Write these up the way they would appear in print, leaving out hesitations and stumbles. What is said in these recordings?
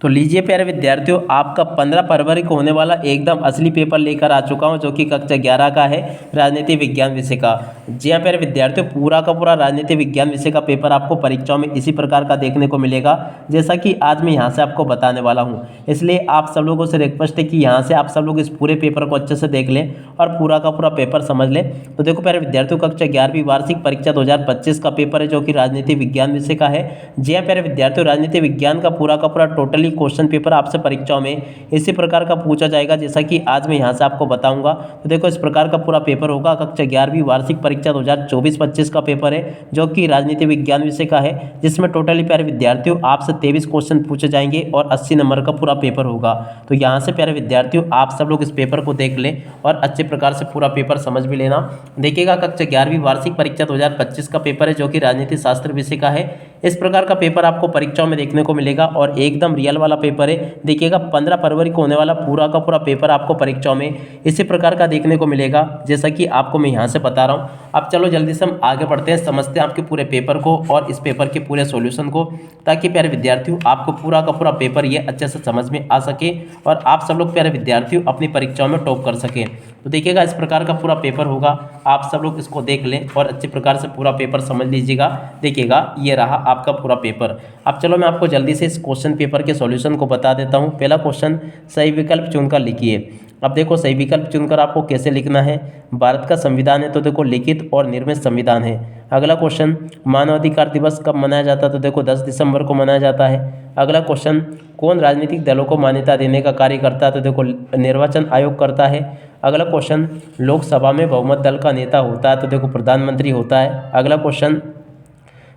तो लीजिए प्यारे विद्यार्थियों, आपका 15 फरवरी को होने वाला एकदम असली पेपर लेकर आ चुका हूं, जो कि कक्षा 11 का है, राजनीति विज्ञान विषय का। जी हाँ प्यारे विद्यार्थियों, पूरा का पूरा राजनीति विज्ञान विषय का पेपर आपको परीक्षाओं में इसी प्रकार का देखने को मिलेगा, जैसा कि आज मैं यहाँ से आपको बताने वाला हूँ। इसलिए आप सब लोगों से रिक्वेस्ट है कि यहाँ से आप सब लोग इस पूरे पेपर को अच्छे से देख लें और पूरा का पूरा पेपर समझ लें। तो देखो प्यारे विद्यार्थियों, कक्षा 11वीं वार्षिक परीक्षा 2025 का पेपर है, जो कि राजनीति विज्ञान विषय का है। जी हाँ प्यारे विद्यार्थियों, राजनीति विज्ञान का पूरा टोटली क्वेश्चन पेपर आपसे परीक्षाओं में इसी प्रकार का पूछा जाएगा, जैसा कि आज मैं यहाँ से आपको बताऊंगा। तो देखो, इस प्रकार का पूरा पेपर होगा। कक्षा 11वीं वार्षिक परीक्षा 2024-25 का पेपर है, जो कि राजनीति विज्ञान विषय का है, जिसमें टोटली प्यारे विद्यार्थियों आपसे 23 क्वेश्चन पूछे जाएंगे और 80 नंबर का पूरा पेपर होगा। तो यहाँ से प्यारे विद्यार्थियों आप सब लोग इस पेपर को देख लें और अच्छे प्रकार से पूरा पेपर समझ भी लेना। देखिएगा, कक्षा 11वीं वार्षिक परीक्षा 2025 का पेपर है, जो कि राजनीति शास्त्र विषय का है। इस प्रकार का पेपर आपको परीक्षाओं में देखने को मिलेगा और एकदम रियल वाला पेपर है। देखिएगा, 15 फरवरी को होने वाला पूरा का पूरा पेपर आपको परीक्षाओं में इसी प्रकार का देखने को मिलेगा, जैसा कि आपको मैं यहाँ से बता रहा हूँ। अब चलो जल्दी से हम आगे बढ़ते हैं, समझते हैं आपके पूरे पेपर को और इस पेपर के पूरे सॉल्यूशन को, ताकि प्यारे विद्यार्थियों आपको पूरा का पूरा पेपर ये अच्छे से समझ में आ सके और आप सब लोग प्यारे विद्यार्थियों अपनी परीक्षाओं में टॉप कर सकें। तो देखिएगा, इस प्रकार का पूरा पेपर होगा, आप सब लोग इसको देख लें और अच्छे प्रकार से पूरा पेपर समझ लीजिएगा। देखिएगा, ये रहा आपका पूरा पेपर। अब चलो मैं आपको जल्दी से इस क्वेश्चन पेपर के सॉल्यूशन को बता देता हूँ। पहला क्वेश्चन, सही विकल्प चुनकर लिखिए। अब देखो, सही विकल्प चुनकर आपको कैसे लिखना है। भारत का संविधान है, तो देखो लिखित और निर्मित संविधान है। अगला क्वेश्चन, मानवाधिकार दिवस कब मनाया जाता है, तो देखो 10 दिसंबर को मनाया जाता है। अगला क्वेश्चन, कौन राजनीतिक दलों को मान्यता देने का कार्य करता है, तो देखो निर्वाचन आयोग करता है। अगला क्वेश्चन, लोकसभा में बहुमत दल का नेता होता है, तो देखो प्रधानमंत्री होता है। अगला क्वेश्चन,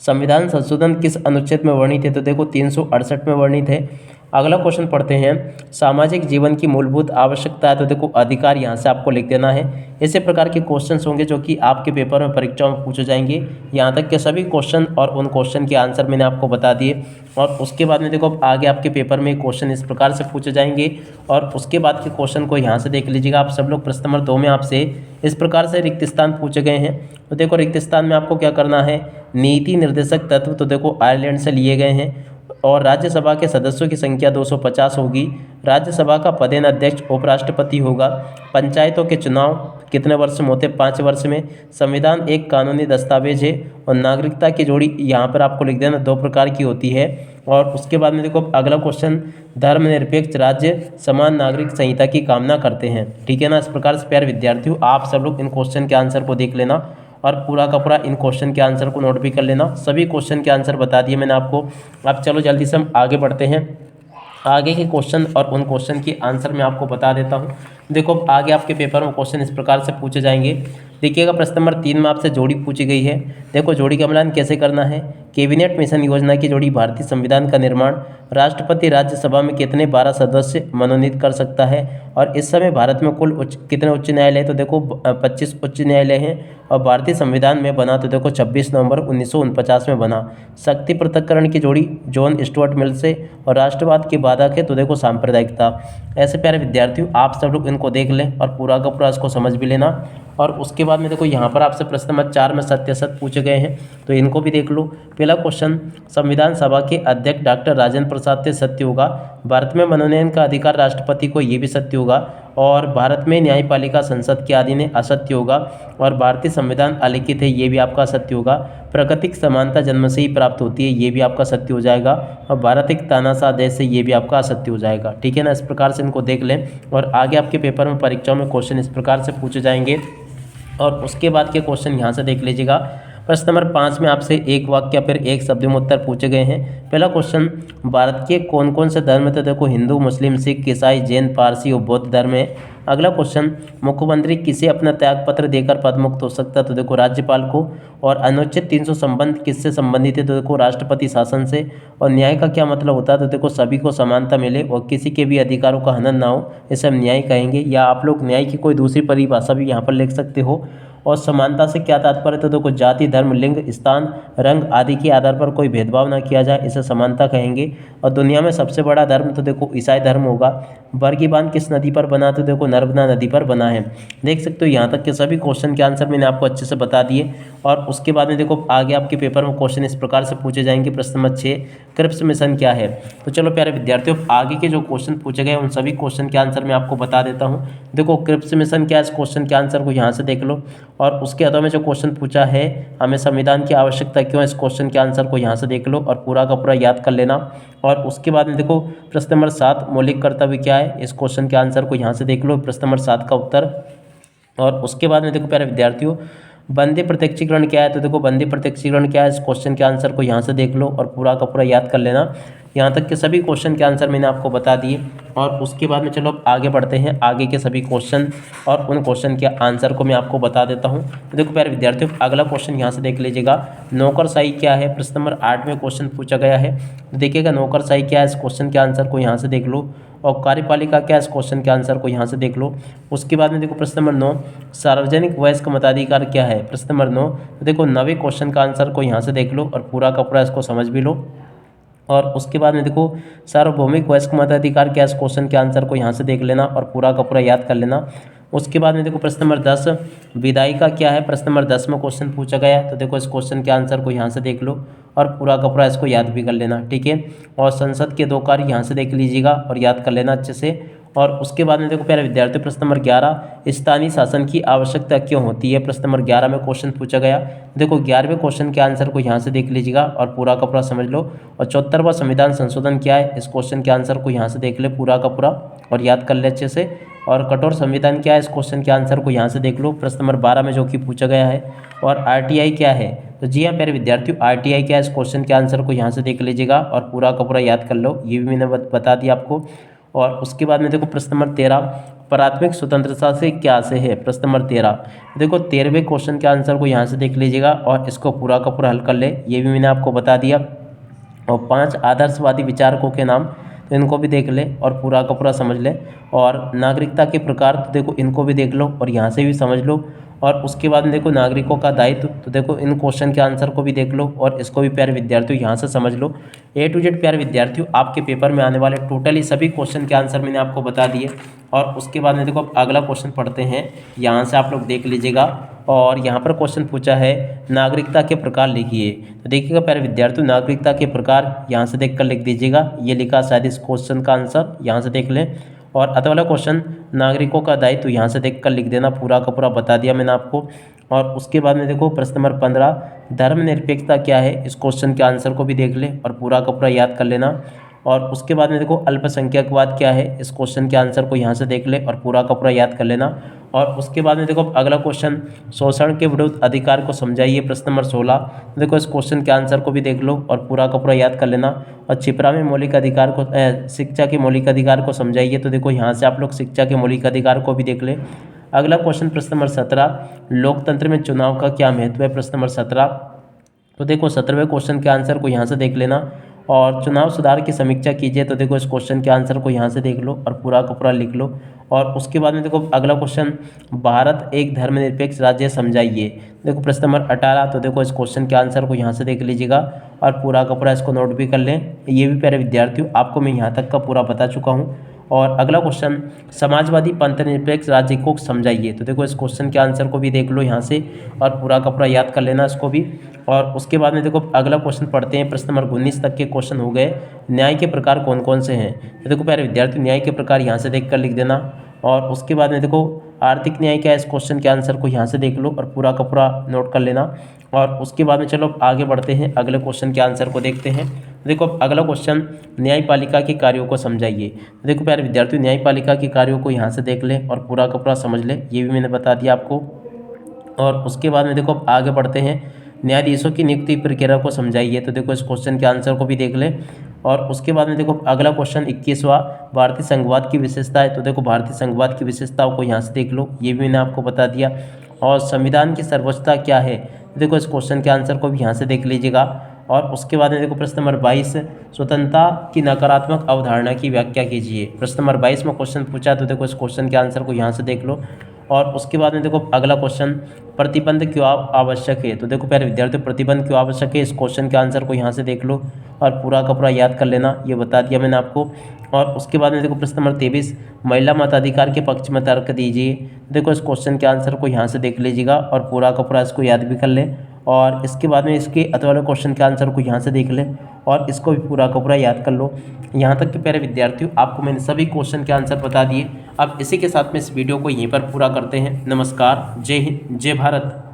संविधान संशोधन किस अनुच्छेद में वर्णित है, तो देखो 368 में वर्णित है। अगला क्वेश्चन पढ़ते हैं, सामाजिक जीवन की मूलभूत आवश्यकता है, तो देखो अधिकार यहाँ से आपको लिख देना है। इसी प्रकार के क्वेश्चंस होंगे जो कि आपके पेपर में परीक्षाओं में पूछे जाएंगे। यहाँ तक के सभी क्वेश्चन और उन क्वेश्चन के आंसर मैंने आपको बता दिए। और उसके बाद में देखो आगे आपके पेपर में क्वेश्चन इस प्रकार से पूछे जाएंगे और उसके बाद के क्वेश्चन को यहाँ से देख लीजिएगा आप सब लोग। प्रश्न नंबर 2 में आपसे इस प्रकार से रिक्त स्थान पूछे गए हैं। तो देखो, रिक्त स्थान में आपको क्या करना है, नीति निर्देशक तत्व तो देखो आयरलैंड से लिए गए हैं और राज्यसभा के सदस्यों की संख्या 250 होगी। राज्यसभा का पदेन अध्यक्ष उपराष्ट्रपति होगा। पंचायतों के चुनाव कितने वर्ष में होते हैं, 5 वर्ष में। संविधान एक कानूनी दस्तावेज है और नागरिकता की जोड़ी यहाँ पर आपको लिख देना 2 प्रकार की होती है। और उसके बाद में देखो अगला क्वेश्चन, धर्मनिरपेक्ष राज्य समान नागरिक संहिता की कामना करते हैं। ठीक है ना। इस प्रकार से प्यारे विद्यार्थियों आप सब लोग इन क्वेश्चन के आंसर को देख लेना और पूरा का पूरा इन क्वेश्चन के आंसर को नोट भी कर लेना। सभी क्वेश्चन के आंसर बता दिए मैंने आपको। अब चलो जल्दी से हम आगे बढ़ते हैं। आगे के क्वेश्चन और उन क्वेश्चन के आंसर मैं आपको बता देता हूं। देखो, आगे आपके पेपर में क्वेश्चन इस प्रकार से पूछे जाएंगे। देखिएगा, प्रश्न नंबर 3 में आपसे जोड़ी पूछी गई है। देखो, जोड़ी का मिलान कैसे करना है। कैबिनेट मिशन योजना की जोड़ी, भारतीय संविधान का निर्माण, राष्ट्रपति राज्यसभा में कितने 12 सदस्य मनोनीत कर सकता है, और इस समय भारत में कुल कितने उच्च न्यायालय है, तो देखो 25 उच्च न्यायालय हैं। और भारतीय संविधान में बना तो देखो 26 नवंबर 1949 में बना। शक्ति पृथक्करण की जोड़ी, जॉन स्टुअर्ट मिल से, और राष्ट्रवाद की बाधक है तो देखो सांप्रदायिकता। ऐसे प्यारे विद्यार्थियों आप सब लोग इनको देख लें और पूरा का पूरा इसको समझ भी लेना। और उसके बाद में देखो यहाँ पर आपसे प्रश्न नंबर 4 में सत्य असत्य पूछे गए हैं, तो इनको भी देख लो। पहला क्वेश्चन, संविधान सभा के अध्यक्ष डॉक्टर राजेंद्र प्रसाद से सत्य होगा। भारत में मनोनयन का अधिकार राष्ट्रपति को, ये भी सत्य होगा। और भारत में न्यायपालिका संसद के अधीन है, असत्य होगा। और भारतीय संविधान अलिखित है, ये भी आपका सत्य होगा। प्राकृतिक समानता जन्म से ही प्राप्त होती है, ये भी आपका सत्य हो जाएगा। और भारत एक तानाशाह देश है, ये भी आपका असत्य हो जाएगा। ठीक है ना। इस प्रकार से इनको देख लें और आगे आपके पेपर में परीक्षाओं में क्वेश्चन इस प्रकार से पूछे जाएंगे। और उसके बाद के क्वेश्चन यहाँ से देख लीजिएगा। प्रश्न नंबर 5 में आपसे एक वाक्य फिर एक शब्द में उत्तर पूछे गए हैं। पहला क्वेश्चन, भारत के कौन कौन से धर्म थे, देखो हिंदू, मुस्लिम, सिख, ईसाई, जैन, पारसी और बौद्ध धर्म है। अगला क्वेश्चन, मुख्यमंत्री किसे अपना त्यागपत्र देकर पदमुक्त हो सकता है, तो देखो राज्यपाल को। और अनुच्छेद 300 संबंध किससे संबंधित है, तो देखो राष्ट्रपति शासन से। और न्याय का क्या मतलब होता है, तो देखो सभी को समानता मिले और किसी के भी अधिकारों का हनन ना हो, इसे हम न्याय कहेंगे। या आप लोग न्याय की कोई दूसरी परिभाषा भी यहाँ पर लिख सकते हो। और समानता से क्या तात्पर्य, तो देखो जाति, धर्म, लिंग, स्थान, रंग आदि के आधार पर कोई भेदभाव ना किया जाए, इसे समानता कहेंगे। और दुनिया में सबसे बड़ा धर्म तो देखो ईसाई धर्म होगा। बरगी बांध किस नदी पर बना, तो देखो नर्मदा नदी पर बना है। देख सकते हो यहाँ तक के सभी क्वेश्चन के आंसर मैंने आपको अच्छे से बता दिए। और उसके बाद में देखो आगे आपके पेपर में क्वेश्चन इस प्रकार से पूछे जाएंगे। प्रश्न नंबर 6, क्रिप्स मिशन क्या है। तो चलो प्यारे विद्यार्थियों, आगे के जो क्वेश्चन पूछे गए उन सभी क्वेश्चन के आंसर मैं आपको बता देता हूँ। देखो क्रिप्स मिशन क्या है, इस क्वेश्चन के आंसर को यहाँ से देख लो। और उसके अलावा में जो क्वेश्चन पूछा है, हमें संविधान की आवश्यकता क्यों है, इस क्वेश्चन के आंसर को यहाँ से देख लो और पूरा का पूरा याद कर लेना। और उसके बाद में देखो प्रश्न नंबर 7, मौलिक कर्तव्य क्या है, इस क्वेश्चन के आंसर को यहाँ से देख लो, प्रश्न नंबर 7 का उत्तर। और उसके बाद में देखो प्यारे विद्यार्थियों, बंदे प्रत्यक्षीकरण क्या है, तो देखो बंदे प्रत्यक्षीकरण क्या है, इस क्वेश्चन के आंसर को यहाँ से देख लो और पूरा का पूरा याद कर लेना। यहाँ तक के सभी क्वेश्चन के आंसर मैंने आपको बता दिए। और उसके बाद में चलो अब आगे बढ़ते हैं, आगे के सभी क्वेश्चन और उन क्वेश्चन के आंसर को मैं आपको बता देता हूँ। तो देखो प्यारे विद्यार्थियों, अगला क्वेश्चन यहाँ से देख लीजिएगा, नौकरशाही क्या है, प्रश्न नंबर 8 में क्वेश्चन पूछा गया है। तो देखिएगा नौकरशाही क्या है, इस क्वेश्चन के आंसर को यहाँ से देख लो। और कार्यपालिका क्या है, इस क्वेश्चन के आंसर को यहाँ से देख लो। उसके बाद में देखो प्रश्न नंबर 9, सार्वजनिक वयस्क मताधिकार क्या है, प्रश्न नंबर 9। तो देखो 9वें क्वेश्चन का आंसर को यहाँ से देख लो और पूरा का पूरा इसको समझ भी लो। और उसके बाद में देखो सार्वभौमिक वयस्क मताधिकार क्या है, इस क्वेश्चन के आंसर को यहाँ से देख लेना और पूरा का पूरा याद कर लेना। उसके बाद में देखो प्रश्न नंबर 10, विधायिका क्या है, प्रश्न नंबर 10 में क्वेश्चन पूछा गया है। तो देखो इस क्वेश्चन के आंसर को यहाँ से देख लो और पूरा का पूरा इसको याद भी कर लेना, ठीक है। और संसद के 2 कार्य यहाँ से देख लीजिएगा और याद कर लेना अच्छे से। और उसके बाद में देखो प्यारे विद्यार्थी, प्रश्न नंबर 11, स्थानीय शासन की आवश्यकता क्यों होती है, प्रश्न नंबर 11 में क्वेश्चन पूछा गया। देखो 11वें क्वेश्चन के आंसर को यहाँ से देख लीजिएगा और पूरा का पूरा समझ लो। और 74वां संविधान संशोधन क्या है, इस क्वेश्चन के आंसर को यहाँ से देख ले पूरा का पूरा और याद कर ले अच्छे से। और कठोर संविधान क्या है, इस क्वेश्चन के आंसर को यहाँ से देख लो, प्रश्न नंबर 12 में जो कि पूछा गया है। और आरटीआई क्या है, तो जी हाँ प्यारे विद्यार्थियों, आरटीआई क्या है, इस क्वेश्चन के आंसर को यहाँ से देख लीजिएगा और पूरा का पूरा याद कर लो, ये भी मैंने बता दिया आपको। और उसके बाद में देखो प्रश्न नंबर 13, प्राथमिक स्वतंत्रता से क्या से है, प्रश्न नंबर 13। देखो 13वें क्वेश्चन के आंसर को यहाँ से देख लीजिएगा और इसको पूरा का पूरा हल कर ले, ये भी मैंने आपको बता दिया। और 5 आदर्शवादी विचारकों के नाम, तो इनको भी देख ले और पूरा का पूरा समझ ले। और नागरिकता के प्रकार, तो देखो इनको भी देख लो और यहाँ से भी समझ लो। और उसके बाद में देखो नागरिकों का दायित्व, तो देखो इन क्वेश्चन के आंसर को भी देख लो और इसको भी प्यारे विद्यार्थियों यहाँ से समझ लो। A to Z प्यारे विद्यार्थियों, आपके पेपर में आने वाले टोटली सभी क्वेश्चन के आंसर मैंने आपको बता दिए। और उसके बाद में देखो अब अगला क्वेश्चन पढ़ते हैं, यहाँ से आप लोग देख लीजिएगा। और यहाँ पर क्वेश्चन पूछा है, नागरिकता के प्रकार लिखिए। तो देखिएगा प्यारे विद्यार्थियों, नागरिकता के प्रकार यहाँ से देख कर लिख दीजिएगा, ये लिखा शायद इस क्वेश्चन का आंसर, यहाँ से देख लें। और अगला वाला क्वेश्चन, नागरिकों का दायित्व, यहाँ से देख कर लिख देना, पूरा का पूरा बता दिया मैंने आपको। और उसके बाद में देखो प्रश्न नंबर 15, धर्मनिरपेक्षता क्या है, इस क्वेश्चन के आंसर को भी देख ले और पूरा का पूरा याद कर लेना। और उसके बाद में देखो अल्पसंख्यकवाद क्या है, इस क्वेश्चन के आंसर को यहाँ से देख ले और पूरा का पूरा याद कर लेना। और उसके बाद में देखो अगला क्वेश्चन, शोषण के विरुद्ध अधिकार को समझाइए, प्रश्न नंबर 16। देखो इस क्वेश्चन के आंसर को भी देख लो और पूरा का पूरा याद कर लेना। और छिपरा में मौलिक अधिकार को शिक्षा के मौलिक अधिकार को समझाइए, तो देखो यहाँ से आप लोग शिक्षा के मौलिक अधिकार को भी देख ले। अगला क्वेश्चन प्रश्न नंबर 17, लोकतंत्र में चुनाव का क्या महत्व है, प्रश्न नंबर 17। तो देखो 17वें क्वेश्चन के आंसर को यहाँ से देख लेना। और चुनाव सुधार की समीक्षा कीजिए, तो देखो इस क्वेश्चन के आंसर को यहाँ से देख लो और पूरा का पूरा लिख लो। और उसके बाद में देखो अगला क्वेश्चन, भारत एक धर्मनिरपेक्ष राज्य समझाइए, देखो प्रश्न नंबर 18। तो देखो इस क्वेश्चन के आंसर को यहाँ से देख लीजिएगा और पूरा का पूरा इसको नोट भी कर लें। ये भी प्यारे विद्यार्थियों आपको मैं यहाँ तक का पूरा बता चुका हूँ। और अगला क्वेश्चन, समाजवादी पंथनिरपेक्ष राज्य को समझाइए, तो देखो इस क्वेश्चन के आंसर को भी देख लो यहाँ से और पूरा का पूरा याद कर लेना इसको भी। और उसके बाद में देखो अगला क्वेश्चन पढ़ते हैं, प्रश्न नंबर 19 तक के क्वेश्चन हो गए। न्याय के प्रकार कौन कौन से हैं, तो देखो प्यारे विद्यार्थी न्याय के प्रकार यहाँ से देख कर लिख देना। और उसके बाद में देखो आर्थिक न्याय क्या है, इस क्वेश्चन के आंसर को यहाँ से देख लो और पूरा का पूरा नोट कर लेना। और उसके बाद में चलो आगे बढ़ते हैं, अगले क्वेश्चन के आंसर को देखते हैं। देखो अगला क्वेश्चन, न्यायपालिका के कार्यों को समझाइए। देखो प्यारे विद्यार्थियों, न्यायपालिका के कार्यों को यहाँ से देख ले और पूरा का पूरा समझ ले, ये भी मैंने बता दिया आपको। और उसके बाद में देखो आगे बढ़ते हैं, न्यायाधीशों की नियुक्ति प्रक्रिया को समझाइए, तो देखो इस क्वेश्चन के आंसर को भी देख ले। और उसके बाद में देखो अगला क्वेश्चन 21वां, भारतीय संघवाद की विशेषता है, तो देखो भारतीय संघवाद की विशेषताओं को यहाँ से देख लो, ये भी मैंने आपको बता दिया। और संविधान की सर्वोच्चता क्या है, देखो इस क्वेश्चन के आंसर को भी यहाँ से देख लीजिएगा। और उसके बाद में देखो प्रश्न नंबर 22, स्वतंत्रता की नकारात्मक अवधारणा की व्याख्या कीजिए, प्रश्न नंबर 22 में क्वेश्चन पूछा, तो देखो इस क्वेश्चन के आंसर को यहाँ से देख लो। और उसके बाद में देखो अगला क्वेश्चन, प्रतिबंध क्यों आवश्यक है। तो देखो प्यारे विद्यार्थियों, प्रतिबंध क्यों आवश्यक है, इस क्वेश्चन के आंसर को यहाँ से देख लो और पूरा का पूरा याद कर लेना, ये बता दिया मैंने आपको। और उसके बाद में देखो प्रश्न नंबर 23, महिला मताधिकार के पक्ष में तर्क दीजिए। देखो इस क्वेश्चन के आंसर को यहाँ से देख लीजिएगा और पूरा का पूरा इसको याद भी कर ले। और इसके बाद में इसके अथवा वाले क्वेश्चन के आंसर को यहाँ से देख ले और इसको भी पूरा का पूरा याद कर लो। यहाँ तक कि प्यारे विद्यार्थियों, आपको मैंने सभी क्वेश्चन के आंसर बता दिए। अब इसी के साथ में इस वीडियो को यहीं पर पूरा करते हैं। नमस्कार, जय हिंद, जय भारत।